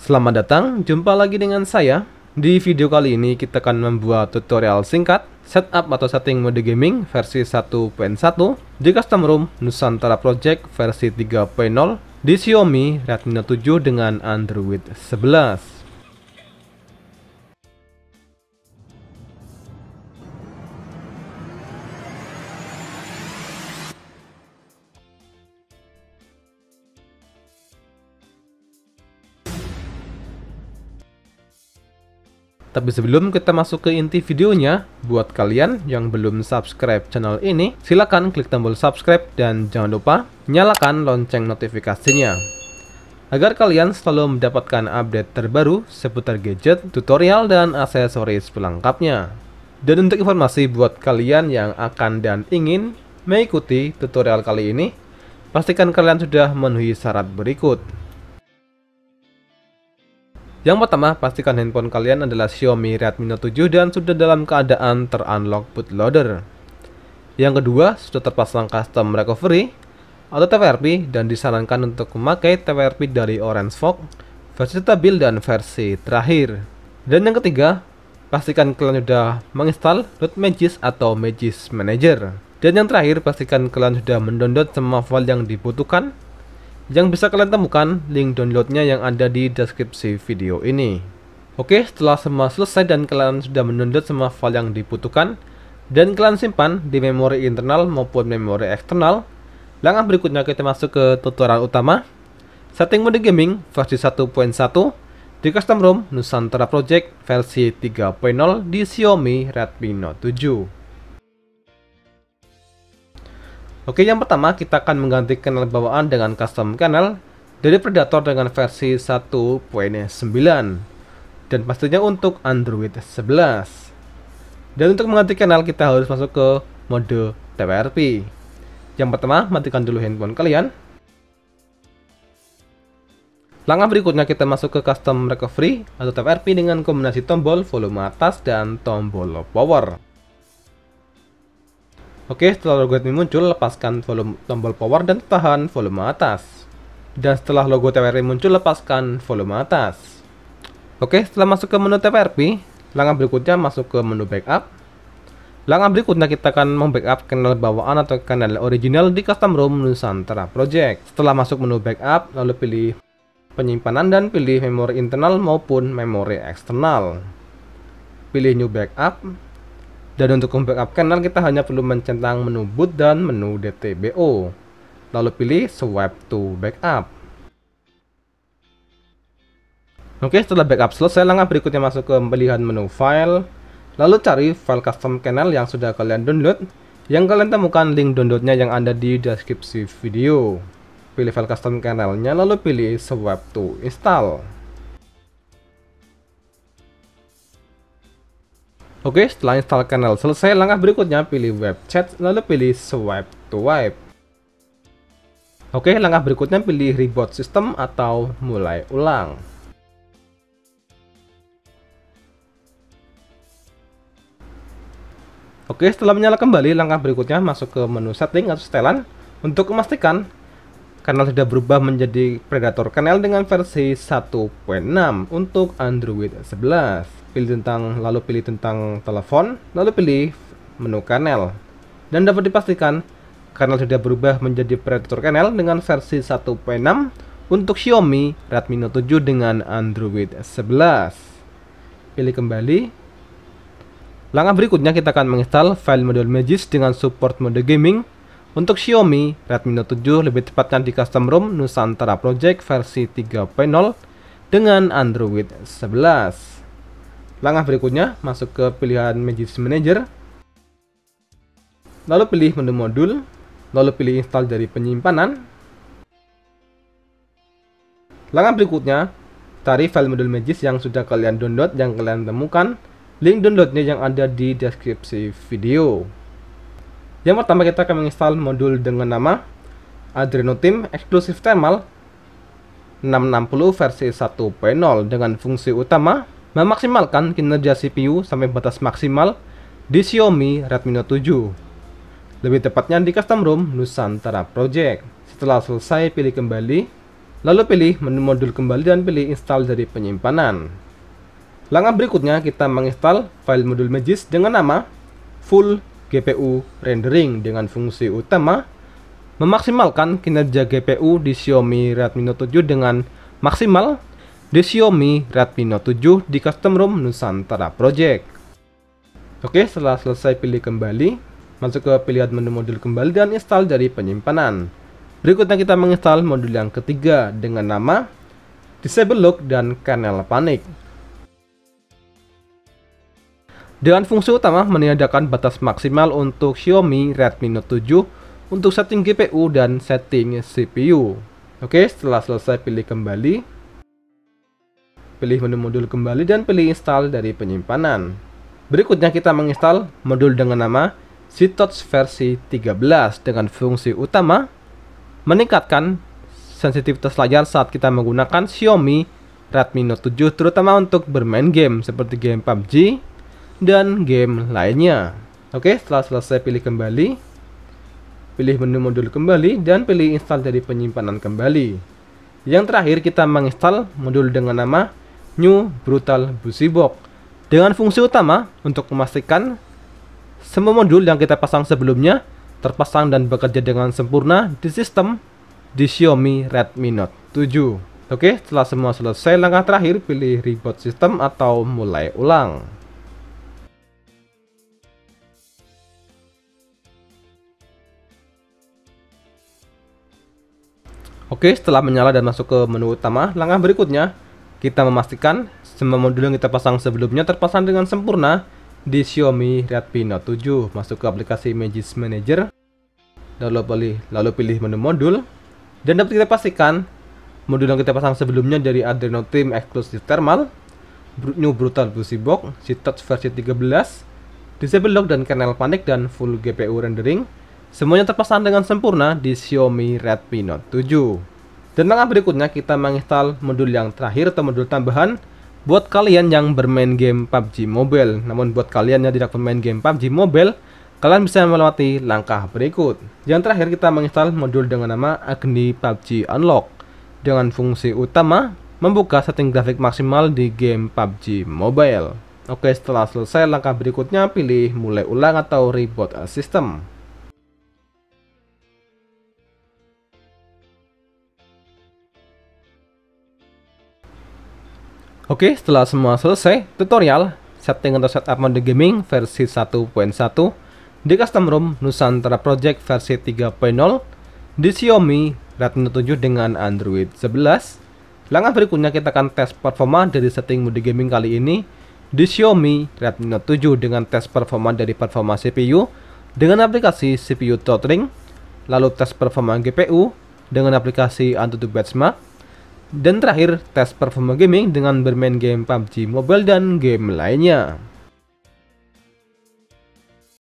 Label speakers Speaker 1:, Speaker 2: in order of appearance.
Speaker 1: Selamat datang, jumpa lagi dengan saya. Di video kali ini kita akan membuat tutorial singkat setup atau setting mode gaming versi 1.1 di custom ROM Nusantara Project versi 3.0 di Xiaomi Redmi Note 7 dengan Android 11. Tapi sebelum kita masuk ke inti videonya, buat kalian yang belum subscribe channel ini, silakan klik tombol subscribe dan jangan lupa nyalakan lonceng notifikasinya. Agar kalian selalu mendapatkan update terbaru seputar gadget, tutorial, dan aksesoris pelengkapnya. Dan untuk informasi buat kalian yang akan dan ingin mengikuti tutorial kali ini, pastikan kalian sudah memenuhi syarat berikut. Yang pertama, pastikan handphone kalian adalah Xiaomi Redmi Note 7 dan sudah dalam keadaan terunlock bootloader. Yang kedua, sudah terpasang custom recovery atau TWRP dan disarankan untuk memakai TWRP dari Orange Fox, versi stabil dan versi terakhir. Dan yang ketiga, pastikan kalian sudah menginstal root Magis atau Magis Manager. Dan yang terakhir, pastikan kalian sudah mendownload semua file yang dibutuhkan, yang bisa kalian temukan link downloadnya yang ada di deskripsi video ini. Oke, setelah semua selesai dan kalian sudah mendownload semua file yang dibutuhkan dan kalian simpan di memori internal maupun memori eksternal, langkah berikutnya kita masuk ke tutorial utama setting mode gaming versi 1.1 di custom ROM Nusantara Project versi 3.0 di Xiaomi Redmi Note 7. Oke, yang pertama kita akan mengganti kanal bawaan dengan custom channel dari Predator dengan versi 1.9 dan pastinya untuk Android 11. Dan untuk mengganti kanal kita harus masuk ke mode TWRP. Yang pertama, matikan dulu handphone kalian. Langkah berikutnya kita masuk ke custom recovery atau TWRP dengan kombinasi tombol volume atas dan tombol power. Oke, setelah logo ini muncul, lepaskan tombol power dan tahan volume atas. Dan setelah logo TWRP muncul, lepaskan volume atas. Oke, setelah masuk ke menu TWRP, langkah berikutnya masuk ke menu backup. Langkah berikutnya kita akan membackup kanal bawaan atau kanal original di custom ROM Nusantara Project. Setelah masuk menu backup, lalu pilih penyimpanan dan pilih memori internal maupun memori eksternal. Pilih new backup. Dan untuk membackup kanal kita hanya perlu mencentang menu boot dan menu DTBO. Lalu pilih swipe to backup. Oke, setelah backup selesai, langkah berikutnya masuk ke pilihan menu file. Lalu cari file custom channel yang sudah kalian download. Yang kalian temukan link downloadnya yang ada di deskripsi video. Pilih file custom channelnya lalu pilih swipe to install. Oke, setelah install channel selesai, langkah berikutnya pilih web chat, lalu pilih swipe to wipe. Oke, langkah berikutnya pilih reboot system atau mulai ulang. Oke, setelah menyala kembali, langkah berikutnya masuk ke menu setting atau setelan untuk memastikan kanal sudah berubah menjadi Predator Kanal dengan versi 1.6 untuk Android 11. Lalu pilih tentang telepon, lalu pilih menu kanal. Dan dapat dipastikan kanal sudah berubah menjadi Predator Kanal dengan versi 1.6 untuk Xiaomi Redmi Note 7 dengan Android 11. Pilih kembali. Langkah berikutnya kita akan menginstal file model Magis dengan support mode gaming untuk Xiaomi Redmi Note 7, lebih tepatnya di custom ROM Nusantara Project versi 3.0 dengan Android 11. Langkah berikutnya masuk ke pilihan Magis Manager. Lalu pilih menu modul, lalu pilih install dari penyimpanan. Langkah berikutnya, cari file modul Magis yang sudah kalian download yang kalian temukan. Link downloadnya yang ada di deskripsi video. Yang pertama kita akan menginstal modul dengan nama Adreno Team Exclusive Thermal 660 versi 1.0 dengan fungsi utama memaksimalkan kinerja CPU sampai batas maksimal di Xiaomi Redmi Note 7. Lebih tepatnya di custom ROM Nusantara Project. Setelah selesai, pilih kembali. Lalu pilih menu modul kembali dan pilih install dari penyimpanan. Langkah berikutnya kita menginstal file modul Magisk dengan nama Full GPU Rendering dengan fungsi utama memaksimalkan kinerja GPU di Xiaomi Redmi Note 7 dengan maksimal di Xiaomi Redmi Note 7 di custom ROM Nusantara Project. Oke, setelah selesai pilih kembali, masuk ke pilihan menu modul kembali dan install dari penyimpanan. Berikutnya kita menginstal modul yang ketiga dengan nama Disable Lock dan Kernel Panic. Dengan fungsi utama meniadakan batas maksimal untuk Xiaomi Redmi Note 7 untuk setting GPU dan setting CPU. Oke, setelah selesai pilih kembali, pilih menu modul kembali dan pilih install dari penyimpanan. Berikutnya kita menginstal modul dengan nama ZTouch versi 13 dengan fungsi utama meningkatkan sensitivitas layar saat kita menggunakan Xiaomi Redmi Note 7 terutama untuk bermain game seperti game PUBG dan game lainnya. Oke, setelah selesai pilih kembali, pilih menu modul kembali dan pilih install dari penyimpanan kembali. Yang terakhir kita menginstal modul dengan nama New Brutal BusyBox dengan fungsi utama untuk memastikan semua modul yang kita pasang sebelumnya terpasang dan bekerja dengan sempurna di sistem di Xiaomi Redmi Note 7. Oke, setelah semua selesai, langkah terakhir pilih reboot sistem atau mulai ulang. Oke, setelah menyala dan masuk ke menu utama, langkah berikutnya kita memastikan semua modul yang kita pasang sebelumnya terpasang dengan sempurna di Xiaomi Redmi Note 7. Masuk ke aplikasi Magisk Manager, lalu pilih menu modul, dan dapat kita pastikan modul yang kita pasang sebelumnya dari Adreno Trim Exclusive Thermal, New Brutal BusyBox, ZTouch versi 13, Disable Lock dan Kernel Panic, dan Full GPU Rendering semuanya terpasang dengan sempurna di Xiaomi Redmi Note 7. Dan langkah berikutnya kita menginstal modul yang terakhir atau modul tambahan buat kalian yang bermain game PUBG Mobile. Namun buat kalian yang tidak bermain game PUBG Mobile, kalian bisa melewati langkah berikut. Yang terakhir kita menginstal modul dengan nama Agni PUBG Unlock dengan fungsi utama membuka setting grafik maksimal di game PUBG Mobile. Oke, setelah selesai langkah berikutnya pilih mulai ulang atau reboot system. Oke, setelah semua selesai, tutorial setting untuk setup mode gaming versi 1.1 di custom ROM Nusantara Project versi 3.0 di Xiaomi Redmi Note 7 dengan Android 11. Langkah berikutnya kita akan tes performa dari setting mode gaming kali ini di Xiaomi Redmi Note 7 dengan tes performa dari performa CPU dengan aplikasi CPU Throttling, lalu tes performa GPU dengan aplikasi AnTuTu Benchmark, dan terakhir tes performa gaming dengan bermain game PUBG Mobile dan game lainnya.